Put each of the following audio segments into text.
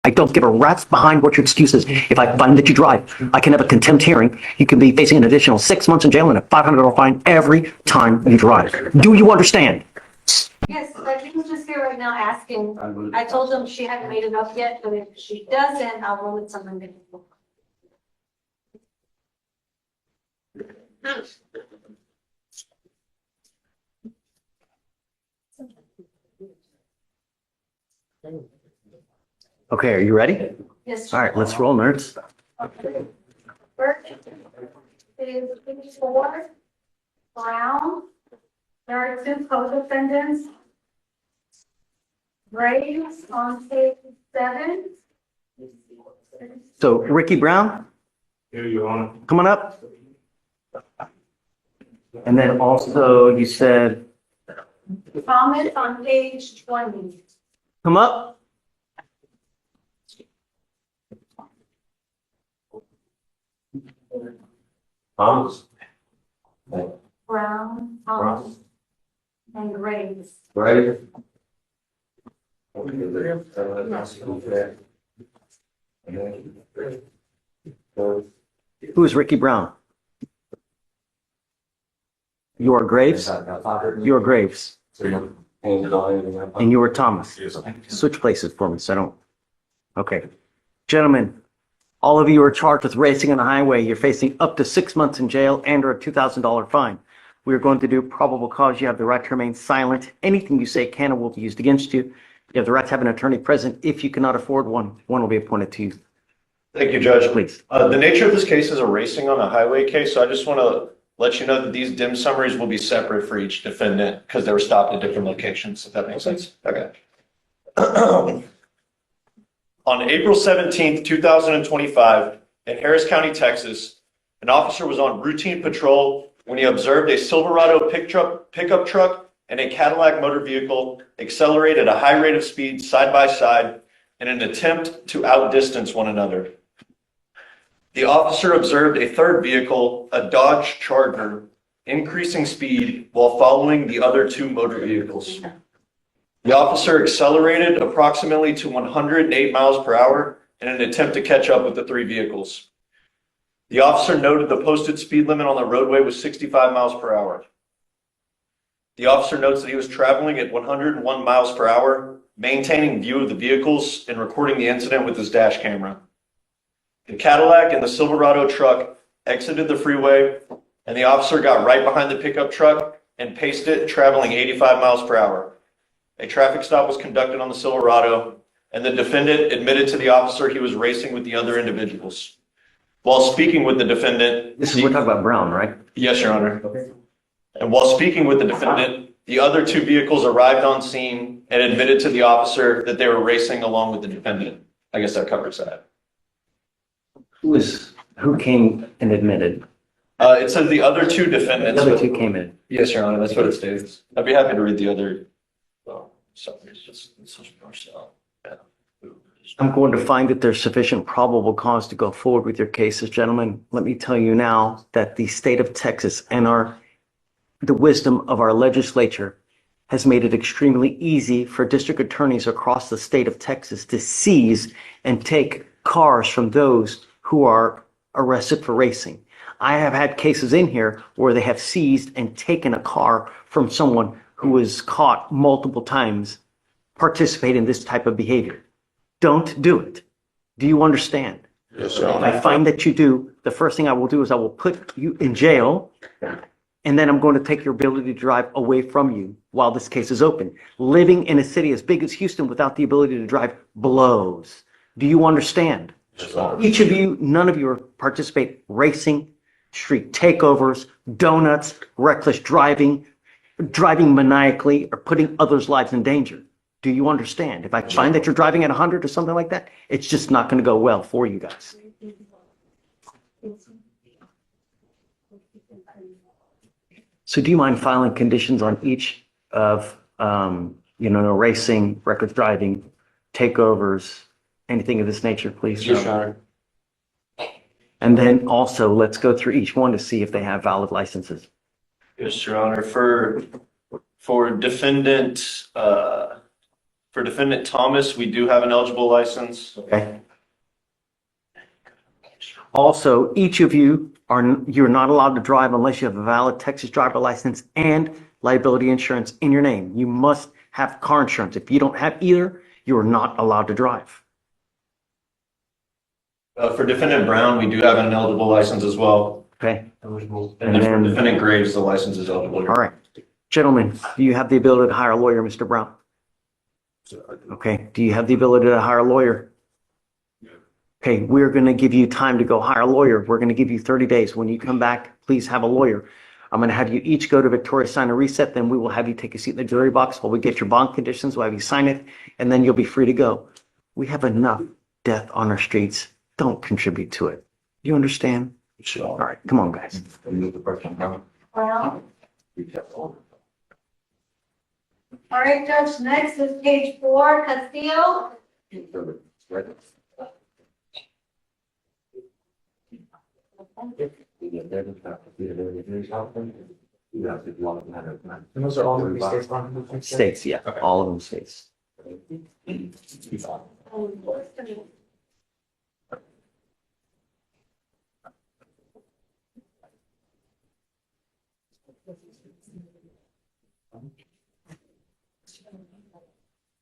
I don't give a rat's behind what your excuse is. If I find that you drive, I can have a contempt hearing. You can be facing an additional 6 months in jail and a $500 fine every time you drive. Do you understand? Yes, but he was just here right now asking. I told him she hadn't made it up yet, but if she doesn't, I'll roll it something different. Okay, are you ready? Yes. All right, let's roll, nerds. First is 4, Brown. There are 2 co-defendants. Graves on page 7. So Ricky Brown, Here you are. come on up. And then also you said, Thomas on page 20. come up. Thomas. Brown, Thomas, and Graves. Right? Who is Ricky Brown? You are Graves? You are Graves. And you are Thomas. Switch places for me so I don't. Okay. Gentlemen, all of you are charged with racing on the highway. You're facing up to 6 months in jail and or a $2,000 fine. We are going to do probable cause. You have the right to remain silent. Anything you say can or will be used against you. You have the right to have an attorney present. If you cannot afford one, one will be appointed to you. Thank you, Judge. Please. The nature of this case is a racing on a highway case, so I just want to let you know that these dim summaries will be separate for each defendant because they were stopped at different locations, if that makes sense. Okay. On April 17th, 2025, in Harris County, Texas, an officer was on routine patrol when he observed a Silverado pickup truck and a Cadillac motor vehicle accelerate at a high rate of speed side by side in an attempt to outdistance one another. The officer observed a third vehicle, a Dodge Charger, increasing speed while following the other 2 motor vehicles. The officer accelerated approximately to 108 miles per hour in an attempt to catch up with the 3 vehicles. The officer noted the posted speed limit on the roadway was 65 miles per hour. The officer notes that he was traveling at 101 miles per hour, maintaining view of the vehicles and recording the incident with his dash camera. The Cadillac and the Silverado truck exited the freeway, and the officer got right behind the pickup truck and paced it, traveling 85 miles per hour. A traffic stop was conducted on the Silverado, and the defendant admitted to the officer he was racing with the other individuals. While speaking with the defendant... This is, we're talking about Brown, right? Yes, Your Honor. Okay. And while speaking with the defendant, the other 2 vehicles arrived on scene and admitted to the officer that they were racing along with the defendant. I guess that covers that. Who came and admitted? It says the other 2 defendants. The other 2 came in. Yes, Your Honor, that's what it states. I'd be happy to read the other. I'm going to find that there's sufficient probable cause to go forward with your cases, gentlemen. Let me tell you now that the state of Texas and the wisdom of our legislature has made it extremely easy for district attorneys across the state of Texas to seize and take cars from those who are arrested for racing. I have had cases in here where they have seized and taken a car from someone who was caught multiple times participating in this type of behavior. Don't do it. Do you understand? Yes, sir. If I find that you do, the first thing I will do is I will put you in jail, and then I'm going to take your ability to drive away from you while this case is open. Living in a city as big as Houston without the ability to drive blows. Do you understand? Yes, sir. Each of you, none of you participate racing, street takeovers, donuts, reckless driving maniacally, or putting others' lives in danger. Do you understand? If I find that you're driving at 100 or something like that, it's just not going to go well for you guys. So do you mind filing conditions on each of, no racing, reckless driving, takeovers, anything of this nature, please? Yes, Your Honor. And then also, let's go through each one to see if they have valid licenses. Yes, Your Honor. For defendant For defendant Thomas, we do have an eligible license. Okay. Also, each of you you're not allowed to drive unless you have a valid Texas driver license and liability insurance in your name. You must have car insurance. If you don't have either, you are not allowed to drive. For defendant Brown, we do have an eligible license as well. Okay. And then for defendant Graves, the license is eligible. All right. Gentlemen, do you have the ability to hire a lawyer, Mr. Brown? Okay. Do you have the ability to hire a lawyer? Okay, we're going to give you time to go hire a lawyer. We're going to give you 30 days. When you come back, please have a lawyer. I'm going to have you each go to Victoria, sign a reset. Then we will have you take a seat in the jury box while we get your bond conditions. We'll have you sign it, and then you'll be free to go. We have enough death on our streets. Don't contribute to it. You understand? Sure. All right, come on, guys. Well, all right, Judge, next is page 4, Castillo. Those are all movie states. States, yeah, all of them states.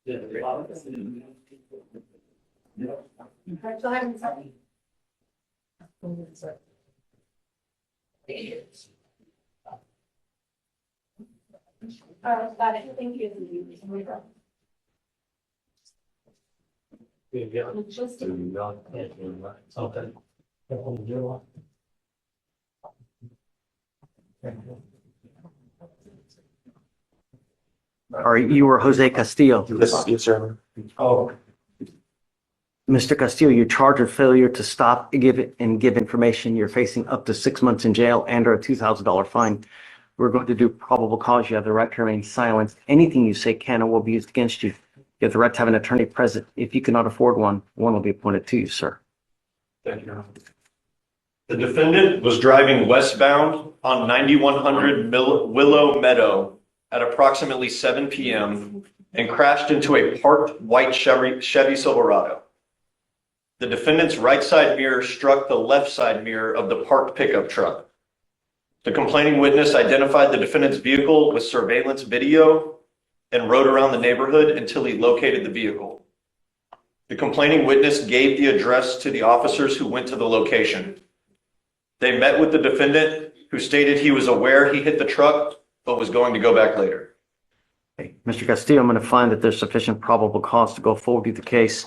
All right, go ahead and sign. All right, got it. Thank you. All right, you were Jose Castillo. Yes, sir. Oh, Mr. Castillo, you're charged with failure to stop, give information. You're facing up to 6 months in jail and or a $2,000 fine. We're going to do probable cause. You have the right to remain silent. Anything you say can or will be used against you. You have the right to have an attorney present. If you cannot afford one, one will be appointed to you, sir. Thank you. The defendant was driving westbound on 9100 Willow Meadow at approximately 7 p.m. and crashed into a parked white Chevy Silverado. The defendant's right side mirror struck the left side mirror of the parked pickup truck. The complaining witness identified the defendant's vehicle with surveillance video and rode around the neighborhood until he located the vehicle. The complaining witness gave the address to the officers who went to the location. They met with the defendant, who stated he was aware he hit the truck, but was going to go back later. Okay. Mr. Castillo, I'm going to find that there's sufficient probable cause to go forward with the case.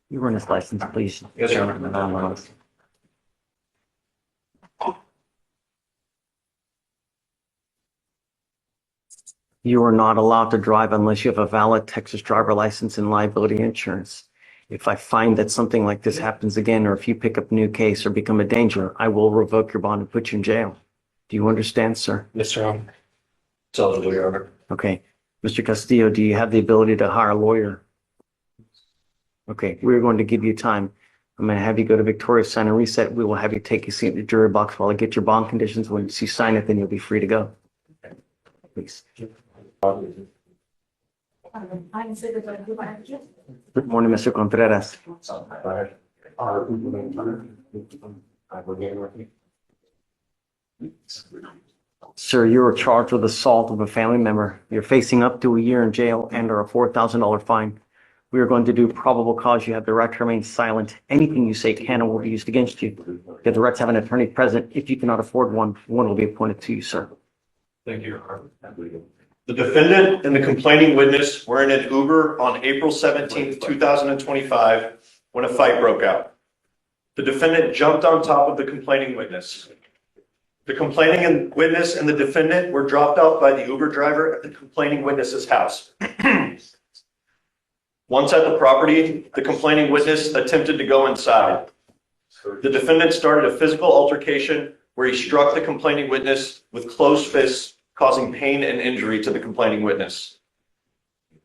You run his license, please. Yes, Your Honor. You are not allowed to drive unless you have a valid Texas driver license and liability insurance. If I find that something like this happens again, or if you pick up a new case or become a danger, I will revoke your bond and put you in jail. Do you understand, sir? Yes, sir. It's eligible, Your Honor. Okay. Mr. Castillo, do you have the ability to hire a lawyer? Okay, we're going to give you time. I'm going to have you go to Victoria, sign a reset. We will have you take a seat in the jury box while I get your bond conditions. Once you sign it, then you'll be free to go. Please. I'm sitting there. Good morning, Mr. Contreras. Sir, you are charged with assault of a family member. You're facing up to a year in jail and or a $4,000 fine. We are going to do probable cause. You have the right to remain silent. Anything you say can or will be used against you. You have the right to have an attorney present. If you cannot afford one, one will be appointed to you, sir. Thank you, Your Honor. The defendant and the complaining witness were in an Uber on April 17th, 2025, when a fight broke out. The defendant jumped on top of the complaining witness. The complaining witness and the defendant were dropped off by the Uber driver at the complaining witness's house. Once at the property, the complaining witness attempted to go inside. The defendant started a physical altercation where he struck the complaining witness with closed fists, causing pain and injury to the complaining witness.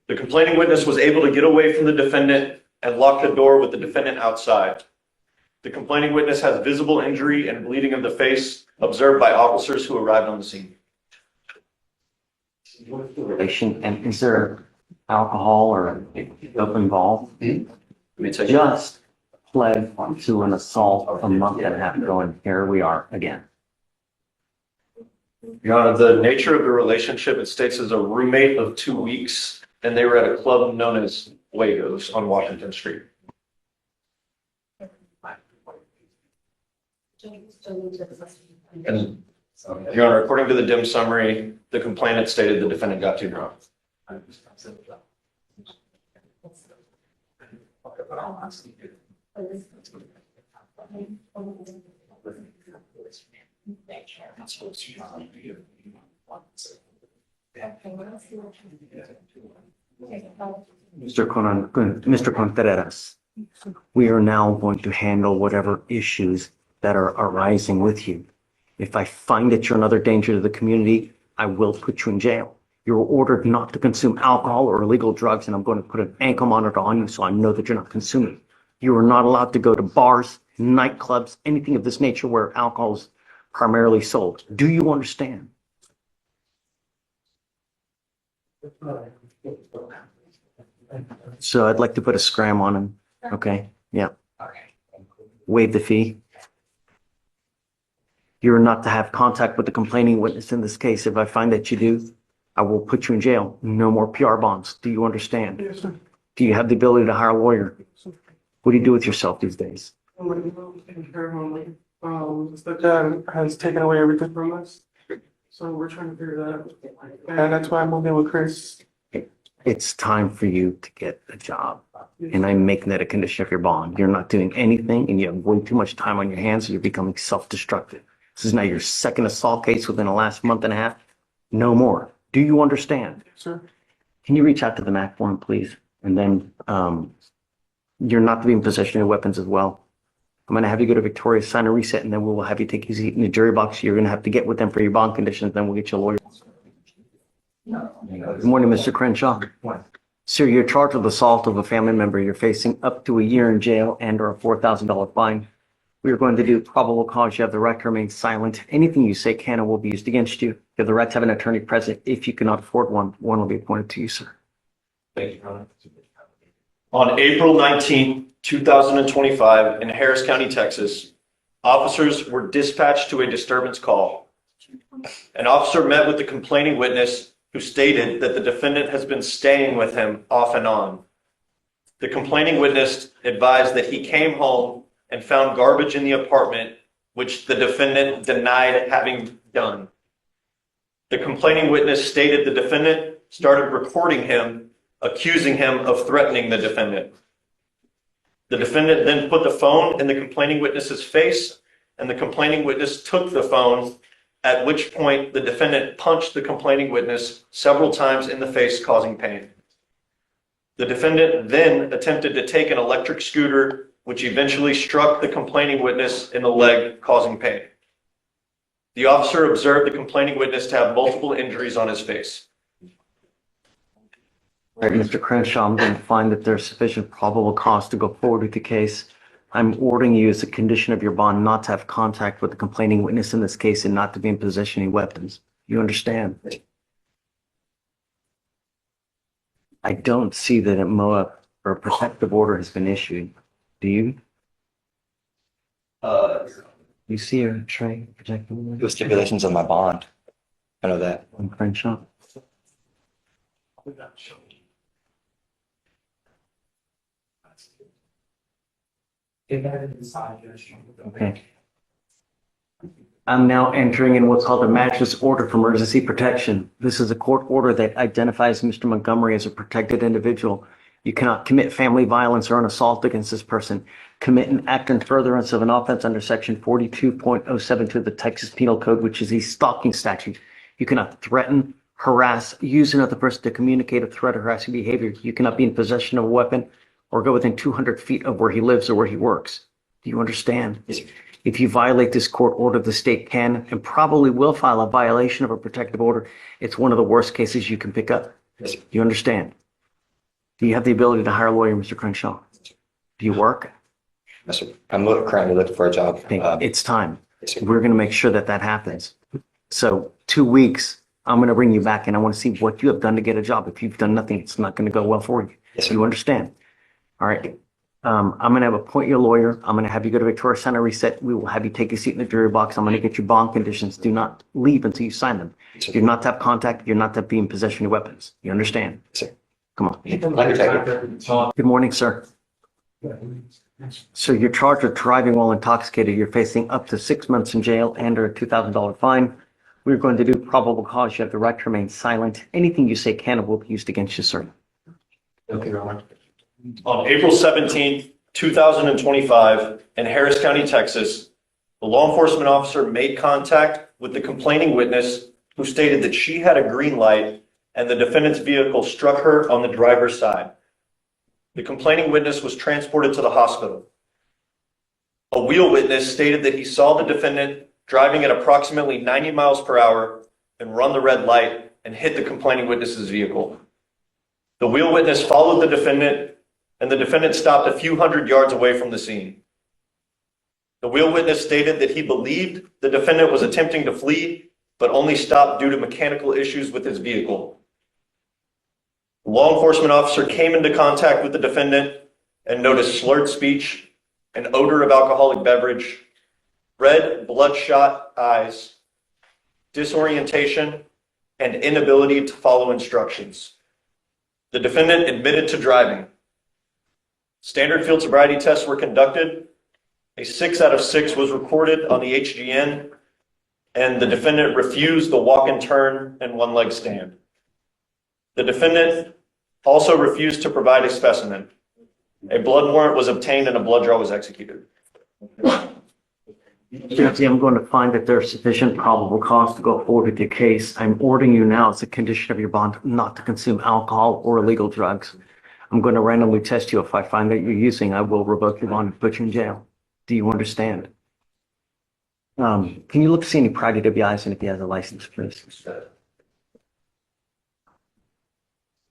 The complaining witness was able to get away from the defendant and lock the door with the defendant outside. The complaining witness has visible injury and bleeding of the face observed by officers who arrived on the scene. And is there alcohol or dope involved. Let me take Just pled to an assault a month and a half ago, and here we are again. Your Honor, the nature of the relationship, it states as a roommate of 2 weeks, and they were at a club known as Wagos on Washington Street. And Your Honor, according to the dim summary, the complainant stated the defendant got too drunk. Mr. Contreras, we are now going to handle whatever issues that are arising with you. If I find that you're another danger to the community, I will put you in jail. You're ordered not to consume alcohol or illegal drugs, and I'm going to put an ankle monitor on you so I know that you're not consuming. You are not allowed to go to bars, nightclubs, anything of this nature where alcohol is primarily sold. Do you understand? So I'd like to put a scram on him. Okay, yeah. Waive the fee. You're not to have contact with the complaining witness in this case. If I find that you do, I will put you in jail. No more PR bonds. Do you understand? Yes, sir. Do you have the ability to hire a lawyer? What do you do with yourself these days? The dad has taken away everything from us. So we're trying to figure that out. And that's why I moved in with Chris. It's time for you to get a job. And I'm making that a condition of your bond. You're not doing anything and you have way too much time on your hands. So you're becoming self-destructive. This is now your second assault case within the last month and a half. No more. Do you understand? Sir, Can you reach out to the MAC for him, please? And then you're not to be in possession of weapons as well. I'm going to have you go to Victoria, sign a reset, and then we will have you take your seat in the jury box. You're going to have to get with them for your bond conditions. Then we'll get you a lawyer. Good morning, Mr. Crenshaw. Sir, you're charged with assault of a family member. You're facing up to a year in jail and or a $4,000 fine. We are going to do probable cause. You have the right to remain silent. Anything you say can and will be used against you. You have the right to have an attorney present. If you cannot afford one, one will be appointed to you, sir. Thank you, Your Honor. On April 19th, 2025, in Harris County, Texas, officers were dispatched to a disturbance call. An officer met with the complaining witness who stated that the defendant has been staying with him off and on. The complaining witness advised that he came home and found garbage in the apartment, which the defendant denied having done. The complaining witness stated the defendant started recording him, accusing him of threatening the defendant. The defendant then put the phone in the complaining witness's face, and the complaining witness took the phone, at which point the defendant punched the complaining witness several times in the face, causing pain. The defendant then attempted to take an electric scooter, which eventually struck the complaining witness in the leg, causing pain. The officer observed the complaining witness to have multiple injuries on his face. All right, Mr. Crenshaw, I'm going to find that there's sufficient probable cause to go forward with the case. I'm ordering you as a condition of your bond not to have contact with the complaining witness in this case and not to be in possession of any weapons. You understand? I don't see that at MOA or a protective order has been issued. Do you? You see a tray protective order? The stipulations of my bond. I know that. On Crenshaw? Okay. I'm now entering in what's called a magistrate's order for emergency protection. This is a court order that identifies Mr. Montgomery as a protected individual. You cannot commit family violence or an assault against this person, commit an act in furtherance of an offense under section 42.072 of the Texas Penal Code, which is a stalking statute. You cannot threaten, harass, use another person to communicate a threat or harassing behavior. You cannot be in possession of a weapon or go within 200 feet of where he lives or where he works. Do you understand? If you violate this court order, the state can and probably will file a violation of a protective order. It's one of the worst cases you can pick up. Do you understand? Do you have the ability to hire a lawyer, Mr. Crenshaw? Do you work? Yes, sir. I'm currently looking for a job. It's time. Yes, sir. We're going to make sure that that happens. So 2 weeks, I'm going to bring you back and I want to see what you have done to get a job. If you've done nothing, it's not going to go well for you. Yes, sir. You understand? All right. I'm going to have appoint your lawyer. I'm going to have you go to Victoria Center Reset. We will have you take a seat in the jury box. I'm going to get you bond conditions. Do not leave until you sign them. Yes, sir. You're not to have contact. You're not to be in possession of weapons. You understand? Yes, sir. Come on. Undertaker. Good morning, sir. So you're charged with driving while intoxicated. You're facing up to 6 months in jail and or a $2,000 fine. We're going to do probable cause. You have the right to remain silent. Anything you say can and will be used against you, sir. Okay. On April 17th, 2025, in Harris County, Texas, the law enforcement officer made contact with the complaining witness who stated that she had a green light and the defendant's vehicle struck her on the driver's side. The complaining witness was transported to the hospital. A wheel witness stated that he saw the defendant driving at approximately 90 miles per hour and run the red light and hit the complaining witness's vehicle. The wheel witness followed the defendant, and the defendant stopped a few hundred yards away from the scene. The wheel witness stated that he believed the defendant was attempting to flee, but only stopped due to mechanical issues with his vehicle. The law enforcement officer came into contact with the defendant and noticed slurred speech, an odor of alcoholic beverage, red bloodshot eyes, disorientation, and inability to follow instructions. The defendant admitted to driving. Standard field sobriety tests were conducted. A 6 out of 6 was recorded on the HGN, and the defendant refused the walk and turn and one leg stand. The defendant also refused to provide a specimen. A blood warrant was obtained and a blood draw was executed. Judge, I'm going to find that there's sufficient probable cause to go forward with your case. I'm ordering you now, as a condition of your bond, not to consume alcohol or illegal drugs. I'm going to randomly test you. If I find that you're using, I will revoke your bond and put you in jail. Do you understand? Can you look to see any prior DWIs and if he has a license, please?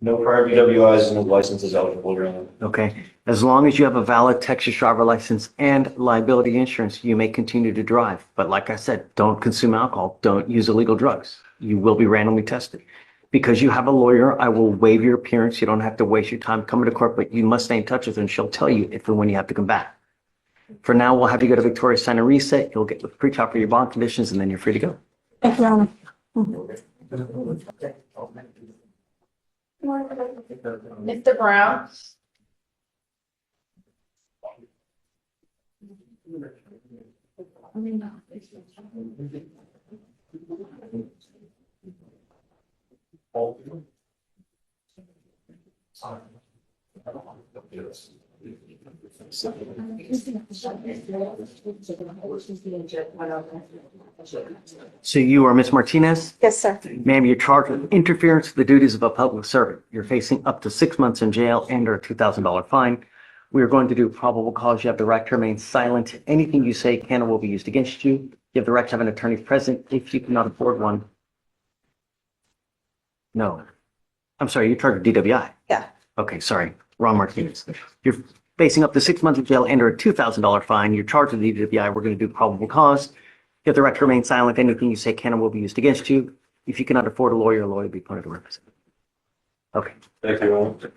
No prior DWIs and no license is eligible, Your Honor. Okay. As long as you have a valid Texas driver license and liability insurance, you may continue to drive. But like I said, don't consume alcohol. Don't use illegal drugs. You will be randomly tested. Because you have a lawyer, I will waive your appearance. You don't have to waste your time coming to court, but you must stay in touch with her and she'll tell you if and when you have to come back. For now, we'll have you go to Victoria Center Reset. You'll get the pre-trial for your bond conditions and then you're free to go. Thank you, Your Honor. Mr. Brown? So you are Ms. Martinez? Yes, sir. Ma'am, you're charged with interference with the duties of a public servant. You're facing up to 6 months in jail and or a $2,000 fine. We are going to do probable cause. You have the right to remain silent. Anything you say can or will be used against you. You have the right to have an attorney present if you cannot afford one. No. I'm sorry, you're charged with DWI. Yeah. Okay, sorry. Wrong Martinez. You're facing up to 6 months in jail and or a $2,000 fine. You're charged with DWI. We're going to do probable cause. You have the right to remain silent. Anything you say can and will be used against you. If you cannot afford a lawyer will be appointed to represent. Okay. Thank you, Your Honor.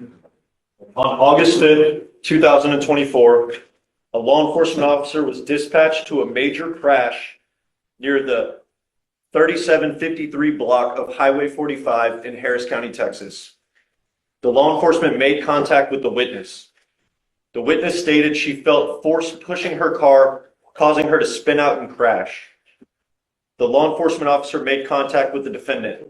On August 5th, 2024, a law enforcement officer was dispatched to a major crash near the 3753 block of Highway 45 in Harris County, Texas. The law enforcement made contact with the witness. The witness stated she felt force pushing her car, causing her to spin out and crash. The law enforcement officer made contact with the defendant.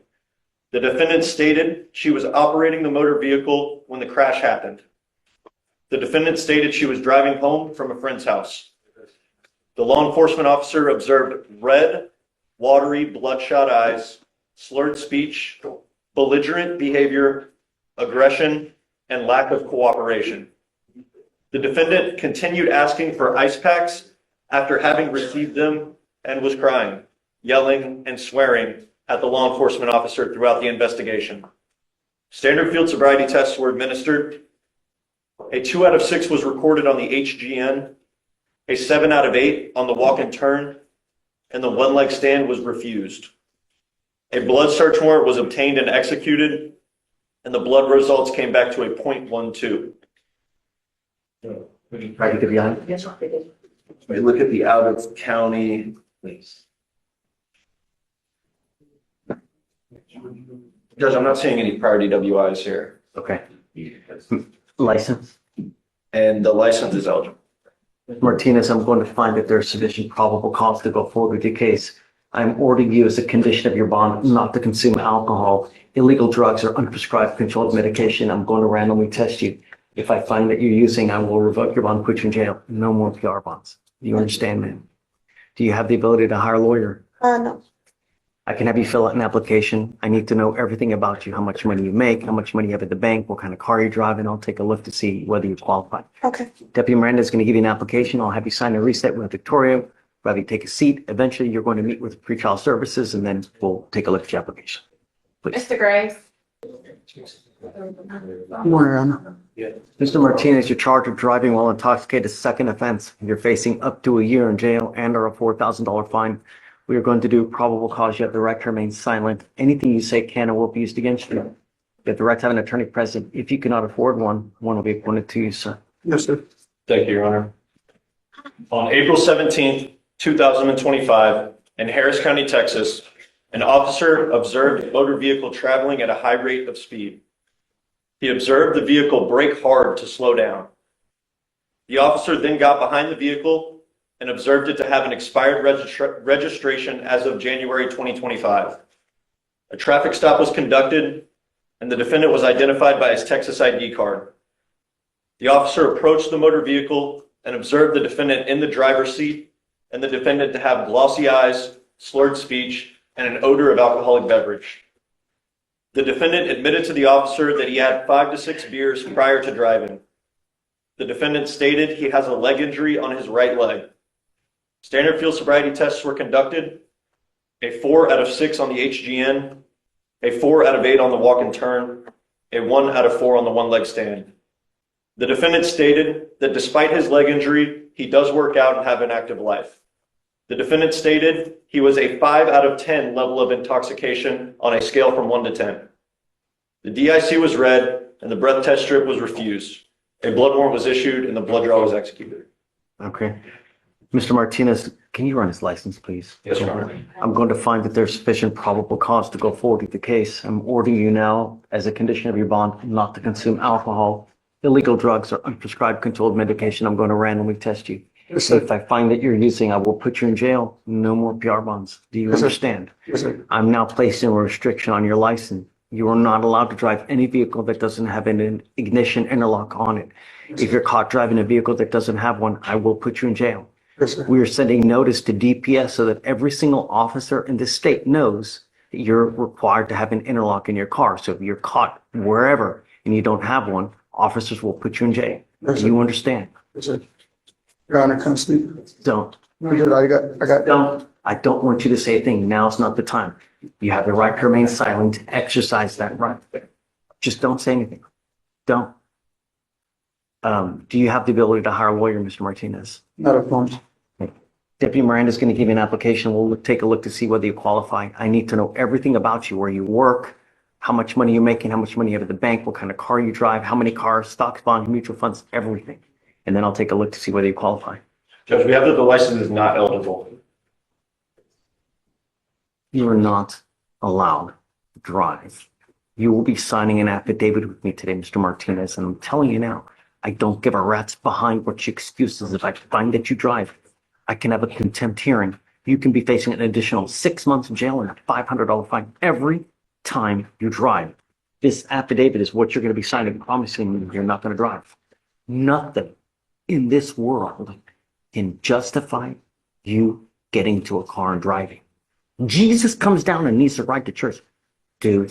The defendant stated she was operating the motor vehicle when the crash happened. The defendant stated she was driving home from a friend's house. The law enforcement officer observed red, watery, bloodshot eyes, slurred speech, belligerent behavior, aggression, and lack of cooperation. The defendant continued asking for ice packs after having received them and was crying, yelling, and swearing at the law enforcement officer throughout the investigation. Standard field sobriety tests were administered. A 2 out of 6 was recorded on the HGN. A 7 out of 8 on the walk and turn, and the one leg stand was refused. A blood search warrant was obtained and executed, and the blood results came back to a .12. Ready to be on? We look at the out of county. Judge, I'm not seeing any prior DWIs here, Okay. License? and the license is eligible. Martinez, I'm going to find that there's sufficient probable cause to go forward with your case. I'm ordering you as a condition of your bond not to consume alcohol, illegal drugs, or unprescribed controlled medication. I'm going to randomly test you. If I find that you're using, I will revoke your bond, put you in jail. No more PR bonds. Do you understand, man? Do you have the ability to hire a lawyer? No. I can have you fill out an application. I need to know everything about you, how much money you make, how much money you have at the bank, what kind of car you drive, and I'll take a look to see whether you qualify. Okay. Deputy Miranda is going to give you an application. I'll have you sign a reset with Victoria. We'll have you take a seat. Eventually, you're going to meet with pretrial services, and then we'll take a look at your application. Please. Mr. Graves. Mr. Martinez, you're charged with driving while intoxicated, second offense. You're facing up to a year in jail and/or a $4,000 fine. We are going to do probable cause. You have the right to remain silent. Anything you say can and will be used against you. You have the right to have an attorney present. If you cannot afford one, one will be appointed to you, sir. Yes, sir. Thank you, Your Honor. On April 17th, 2025, in Harris County, Texas, an officer observed a motor vehicle traveling at a high rate of speed. He observed the vehicle brake hard to slow down. The officer then got behind the vehicle and observed it to have an expired registration as of January 2025. A traffic stop was conducted, and the defendant was identified by his Texas ID card. The officer approached the motor vehicle and observed the defendant in the driver's seat and the defendant to have glossy eyes, slurred speech, and an odor of alcoholic beverage. The defendant admitted to the officer that he had 5 to 6 beers prior to driving. The defendant stated he has a leg injury on his right leg. Standard field sobriety tests were conducted, a 4 out of 6 on the HGN, a 4 out of 8 on the walk and turn, a 1 out of 4 on the one leg stand. The defendant stated that despite his leg injury, he does work out and have an active life. The defendant stated he was a 5 out of 10 level of intoxication on a scale from 1 to 10. The DIC was read and the breath test strip was refused. A blood warrant was issued and the blood draw was executed. Okay. Mr. Martinez, can you run his license, please? Yes, Your Honor. I'm going to find that there's sufficient probable cause to go forward with the case. I'm ordering you now, as a condition of your bond, not to consume alcohol, illegal drugs, or unprescribed controlled medication. I'm going to randomly test you. Yes, sir. If I find that you're using, I will put you in jail. No more PR bonds. Do you Yes, sir. understand? Yes, sir. I'm now placing a restriction on your license. You are not allowed to drive any vehicle that doesn't have an ignition interlock on it. If you're caught driving a vehicle that doesn't have one, I will put you in jail. Yes, sir. We are sending notice to DPS so that every single officer in this state knows that you're required to have an interlock in your car. So if you're caught wherever and you don't have one, officers will put you in jail. Yes, Do sir. you understand? Yes, sir. Your Honor, can I speak? Don't. No, you're good. I got. Don't. I don't want you to say a thing. Now's not the time. You have the right to remain silent, exercise that right. Just don't say anything. Don't. Do you have the ability to hire a lawyer, Mr. Martinez? Not a problem. Deputy Miranda is going to give you an application. We'll take a look to see whether you qualify. I need to know everything about you, where you work, how much money you're making, how much money you have at the bank, what kind of car you drive, how many cars, stocks, bonds, mutual funds, everything. And then I'll take a look to see whether you qualify. Judge, we have that the license is not eligible. You are not allowed to drive. You will be signing an affidavit with me today, Mr. Martinez, and I'm telling you now, I don't give a rat's behind what your excuses. If I find that you drive, I can have a contempt hearing. You can be facing an additional 6 months in jail and a $500 fine every time you drive. This affidavit is what you're going to be signing, promising me you're not going to drive. Nothing in this world can justify you getting into a car and driving. Jesus comes down and needs to ride to church. Do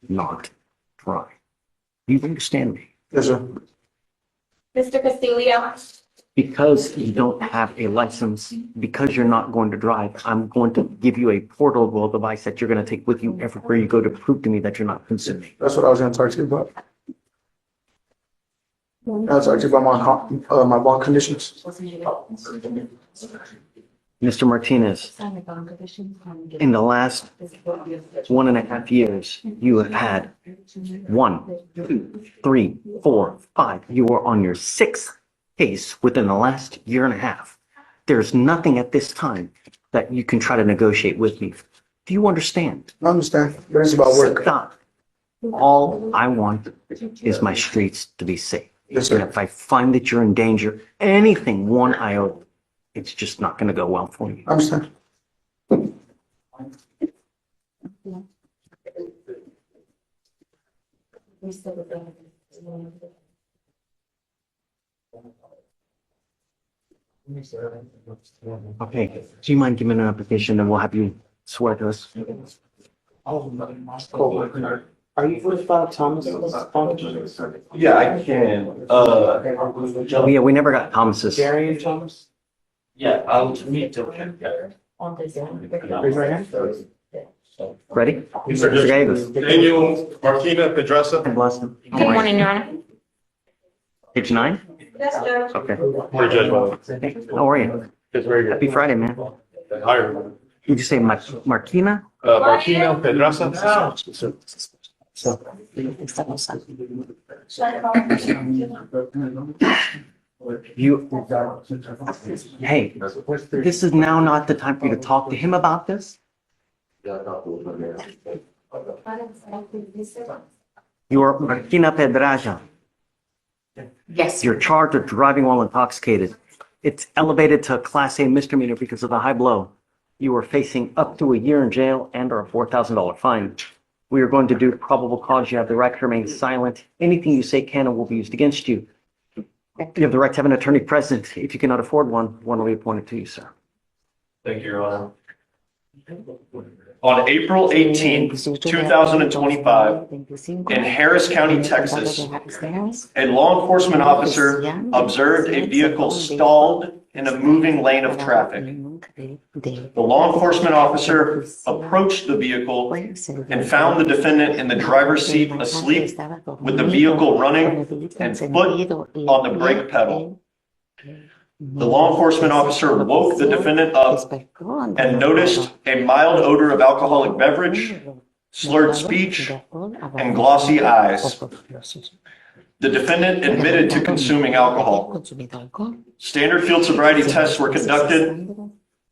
not drive. You understand me? Yes, sir. Mr. Castillo. Because you don't have a license, because you're not going to drive, I'm going to give you a portable device that you're going to take with you everywhere you go to prove to me that you're not consuming. That's what I was going to talk to you about. I was talking about my bond conditions. Mr. Martinez, in the last 1.5 years, you have had 1, 2, 3, 4, 5. You are on your 6th case within the last 1.5 years. There's nothing at this time that you can try to negotiate with me. Do you understand? I understand, but it's about work. Stop. All I want is my streets to be safe. Yes, And sir. if I find that you're in danger, anything 1 iota, it's just not going to go well for you. I understand. Okay, do you mind giving an application and we'll have you swear to us? Are you with Thomas? Yeah, I can. Oh, yeah, we never got Thomas's. Gary and Thomas? Yeah, I'll meet them. Raise your hand. Ready? Mr. Mr. Gallegos. Daniel Martina Pedraza. And bless him. Good morning, Your Honor. Page 9? Yes, Judge. Okay. Morning, Judge. Hey, how are you? It's very good. Happy Friday, man. Higher. Did you say Marquina? Martina Pedraza. You, hey, this is now not the time for you to talk to him about this. You're Marquina Pedraza. Yes. You're charged with driving while intoxicated. It's elevated to a Class A misdemeanor because of the high blow. You are facing up to 1 year in jail and or a $4,000 fine. We are going to do probable cause. You have the right to remain silent. Anything you say can and will be used against you. You have the right to have an attorney present. If you cannot afford one will be appointed to you, sir. Thank you, Your Honor. On April 18th, 2025, in Harris County, Texas, a law enforcement officer observed a vehicle stalled in a moving lane of traffic. The law enforcement officer approached the vehicle and found the defendant in the driver's seat asleep with the vehicle running and foot on the brake pedal. The law enforcement officer woke the defendant up and noticed a mild odor of alcoholic beverage, slurred speech, and glossy eyes. The defendant admitted to consuming alcohol. Standard field sobriety tests were conducted.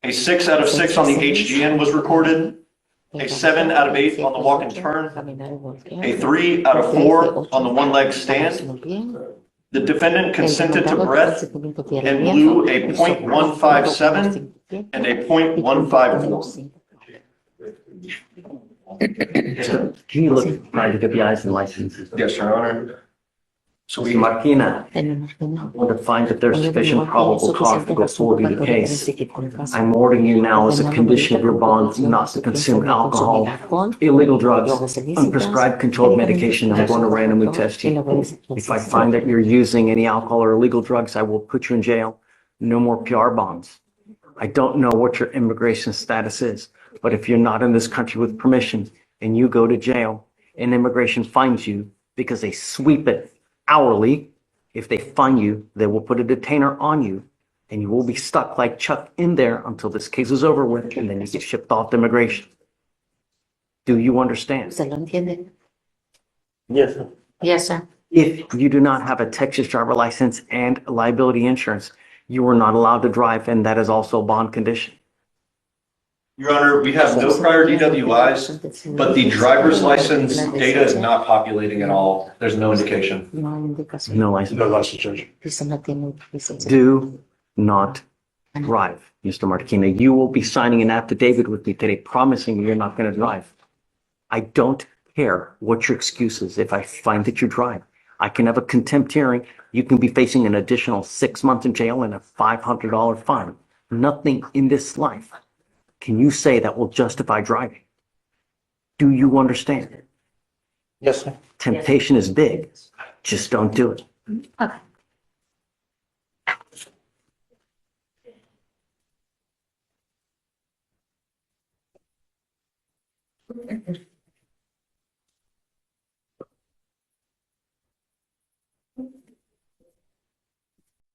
A 6 out of 6 on the HGN was recorded. A 7 out of 8 on the walk and turn. A 3 out of 4 on the one-leg stand. The defendant consented to breath and blew a .157 and a .154. Can you look right at the eyes and licenses? Yes, Your Honor. So we, Marquina, want to find that there's sufficient probable cause to go forward with the case. I'm ordering you now as a condition of your bond not to consume alcohol, illegal drugs, unprescribed controlled medication. I'm going to randomly test you. If I find that you're using any alcohol or illegal drugs, I will put you in jail. No more PR bonds. I don't know what your immigration status is, but if you're not in this country with permission and you go to jail and immigration finds you because they sweep it hourly, if they find you, they will put a detainer on you and you will be stuck like Chuck in there until this case is over with and then you get shipped off to immigration. Do you understand? Yes, sir. Yes, sir. If you do not have a Texas driver license and liability insurance, you are not allowed to drive, and that is also a bond condition. Your Honor, we have no prior DWIs, but the driver's license data is not populating at all. There's no indication. No license. No license, Judge. Do not drive, Mr. Marquina. You will be signing an affidavit with me today promising you're not going to drive. I don't care what your excuse is. If I find that you drive, I can have a contempt hearing. You can be facing an additional 6 months in jail and a $500 fine. Nothing in this life can you say that will justify driving. Do you understand? Yes, sir. Temptation is big. Just don't do it. Okay.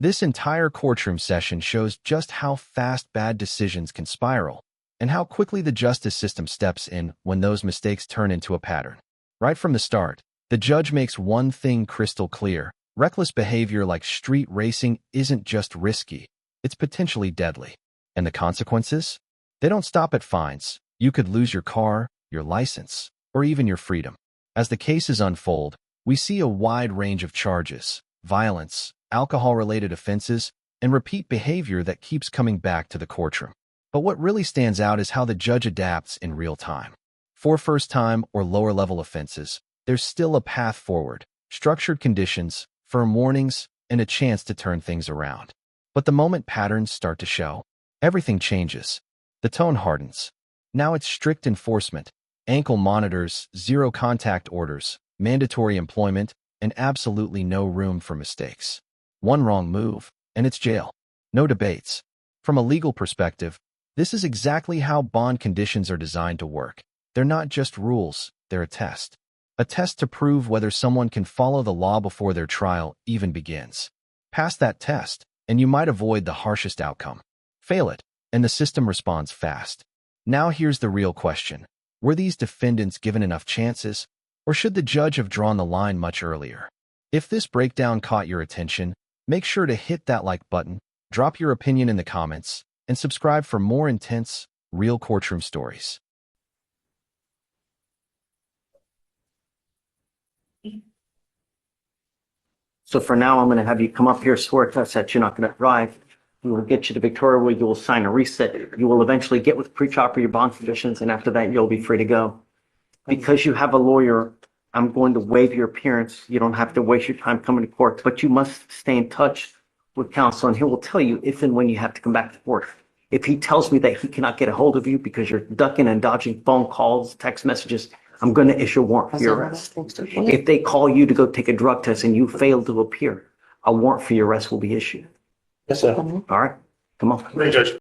This entire courtroom session shows just how fast bad decisions can spiral and how quickly the justice system steps in when those mistakes turn into a pattern. Right from the start, the judge makes one thing crystal clear. Reckless behavior like street racing isn't just risky, it's potentially deadly. And the consequences? They don't stop at fines. You could lose your car, your license, or even your freedom. As the cases unfold, we see a wide range of charges: violence, alcohol-related offenses, and repeat behavior that keeps coming back to the courtroom. But what really stands out is how the judge adapts in real time. For first-time or lower-level offenses, there's still a path forward: structured conditions, firm warnings, and a chance to turn things around. But the moment patterns start to show, everything changes. The tone hardens. Now it's strict enforcement, ankle monitors, zero-contact orders, mandatory employment, and absolutely no room for mistakes. One wrong move, and it's jail. No debates. From a legal perspective, this is exactly how bond conditions are designed to work. They're not just rules, they're a test. A test to prove whether someone can follow the law before their trial even begins. Pass that test, and you might avoid the harshest outcome. Fail it, and the system responds fast. Now here's the real question. Were these defendants given enough chances, or should the judge have drawn the line much earlier? If this breakdown caught your attention, make sure to hit that like button, drop your opinion in the comments, and subscribe for more intense, real courtroom stories. So for now, I'm going to have you come up here, swear to us that you're not going to drive. We will get you to Victoria where you will sign a reset. You will eventually get with pre-trial for your bond conditions, and after that, you'll be free to go. Because you have a lawyer, I'm going to waive your appearance. You don't have to waste your time coming to court, but you must stay in touch with counsel, and he will tell you if and when you have to come back to court. If he tells me that he cannot get a hold of you because you're ducking and dodging phone calls, text messages, I'm going to issue a warrant for your arrest. If they call you to go take a drug test and you fail to appear, a warrant for your arrest will be issued. Yes, sir. All right, come on. Hey, Judge.